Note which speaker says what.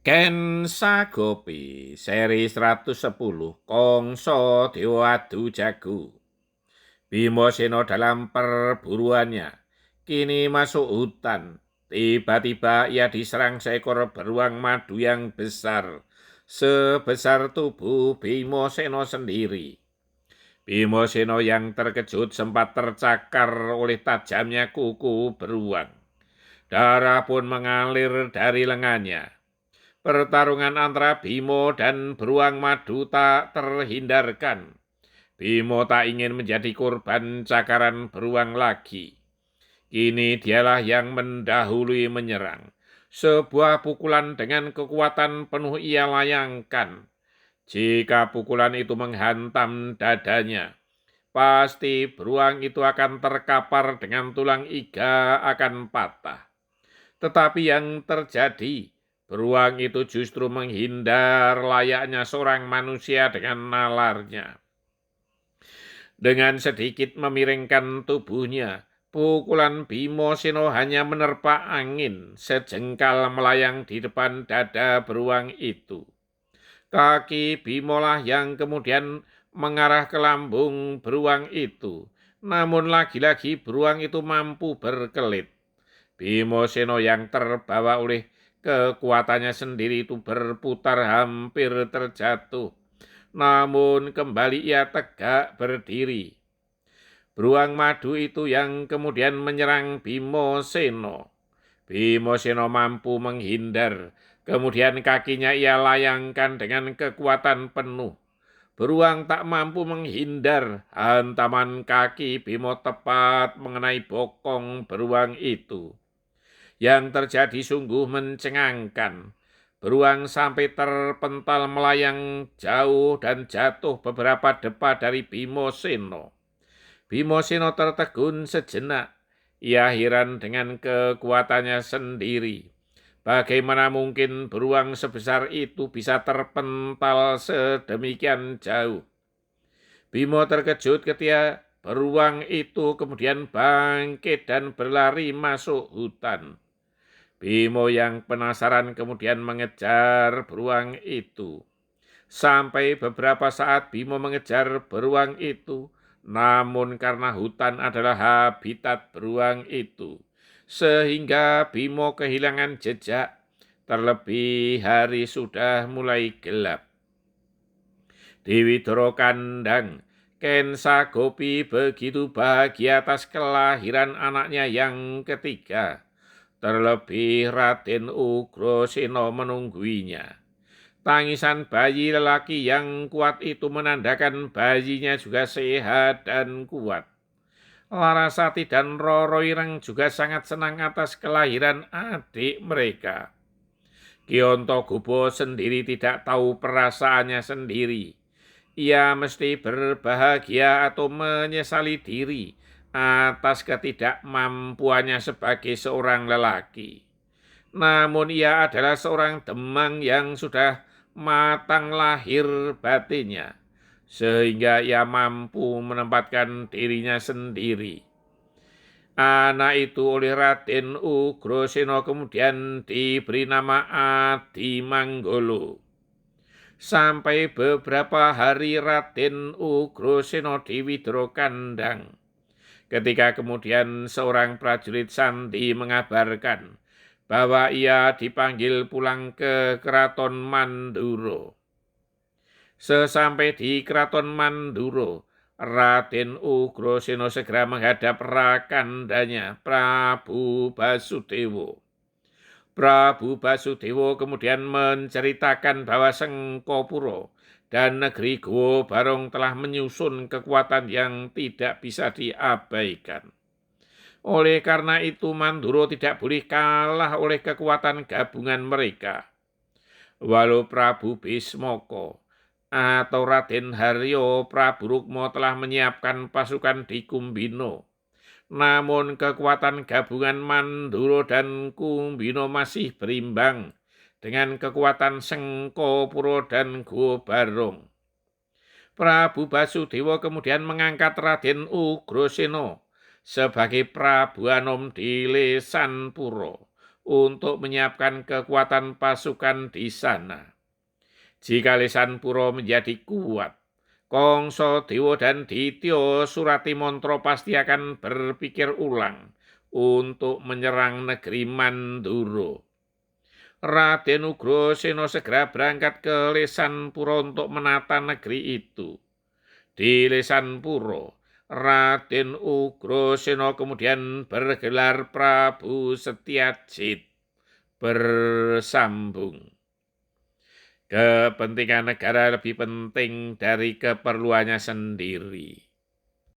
Speaker 1: Ken Sagopi seri 110 Kongso Dewa Adu Jago. Bimoseno dalam perburuannya kini masuk hutan. Tiba-tiba ia diserang seekor beruang madu yang besar, sebesar tubuh Bimoseno sendiri. Bimoseno yang terkejut sempat tercakar oleh tajamnya kuku beruang. Darah pun mengalir dari lengannya. Pertarungan antara Bimo dan beruang madu tak terhindarkan. Bimo tak ingin menjadi korban cakaran beruang lagi. Kini dialah yang mendahului menyerang. Sebuah pukulan dengan kekuatan penuh ia layangkan. Jika pukulan itu menghantam dadanya, pasti beruang itu akan terkapar dengan tulang iga akan patah. Tetapi yang terjadi, beruang itu justru menghindar layaknya seorang manusia dengan nalarnya. Dengan sedikit memiringkan tubuhnya, pukulan Bimoseno hanya menerpa angin, sejengkal melayang di depan dada beruang itu. Kaki Bimolah yang kemudian mengarah ke lambung beruang itu. Namun lagi-lagi beruang itu mampu berkelit. Bimoseno yang terbawa oleh kekuatannya sendiri itu berputar hampir terjatuh. Namun kembali ia tegak berdiri. Beruang madu itu yang kemudian menyerang Bimoseno. Bimoseno mampu menghindar. Kemudian kakinya ia layangkan dengan kekuatan penuh. Beruang tak mampu menghindar. Hantaman kaki Bimo tepat mengenai bokong beruang itu. Yang terjadi sungguh mencengangkan. Beruang sampai terpental melayang jauh dan jatuh beberapa depa dari Bimoseno. Bimoseno tertegun sejenak. Ia heran dengan kekuatannya sendiri. Bagaimana mungkin beruang sebesar itu bisa terpental sedemikian jauh? Bimo terkejut ketika beruang itu kemudian bangkit dan berlari masuk hutan. Bimo yang penasaran kemudian mengejar beruang itu. Sampai beberapa saat Bimo mengejar beruang itu, namun karena hutan adalah habitat beruang itu, sehingga Bimo kehilangan jejak, terlebih hari sudah mulai gelap. Di Widoro Kandang, Ken Sagopi begitu bahagia atas kelahiran anaknya yang ketiga. Terlebih Raden Ugrasena menungguinya. Tangisan bayi lelaki yang kuat itu menandakan bayinya juga sehat dan kuat. Larasati dan Roro Ireng juga sangat senang atas kelahiran adik mereka. Kionto Gubo sendiri tidak tahu perasaannya sendiri. Ia mesti berbahagia atau menyesali diri atas ketidakmampuannya sebagai seorang lelaki. Namun ia adalah seorang demang yang sudah matang lahir batinnya, sehingga ia mampu menempatkan dirinya sendiri. Anak itu oleh Raden Ugrasena kemudian diberi nama Adi Manggolo. Sampai beberapa hari Raden Ugrasena di Widoro Kandang. Ketika kemudian seorang prajurit Sandi mengabarkan bahwa ia dipanggil pulang ke Keraton Manduro. Sesampai di Keraton Manduro, Raden Ugrasena segera menghadap rakandanya Prabu Basudewa. Prabu Basudewa kemudian menceritakan bahwa Sengkopuro dan negeri Gowo Barong telah menyusun kekuatan yang tidak bisa diabaikan. Oleh karena itu Manduro tidak boleh kalah oleh kekuatan gabungan mereka. Walau Prabu Bismoko atau Raden Haryo Prabu Rukmo telah menyiapkan pasukan di Kumbino, namun kekuatan gabungan Manduro dan Kumbino masih berimbang dengan kekuatan Sengkopuro dan Gowo Barong. Prabu Basudewa kemudian mengangkat Raden Ugrasena sebagai Prabu Anom di Lesanpuro untuk menyiapkan kekuatan pasukan di sana. Jika Lesanpuro menjadi kuat, Kongsodewo dan Dityo Suratimantra pasti akan berpikir ulang untuk menyerang negeri Mandura. Raden Ugrasena segera berangkat ke Lesanpuro untuk menata negeri itu. Di Lesanpuro, Raden Ugrasena kemudian bergelar Prabu Setyajid bersambung. Kepentingan negara lebih penting dari keperluannya sendiri.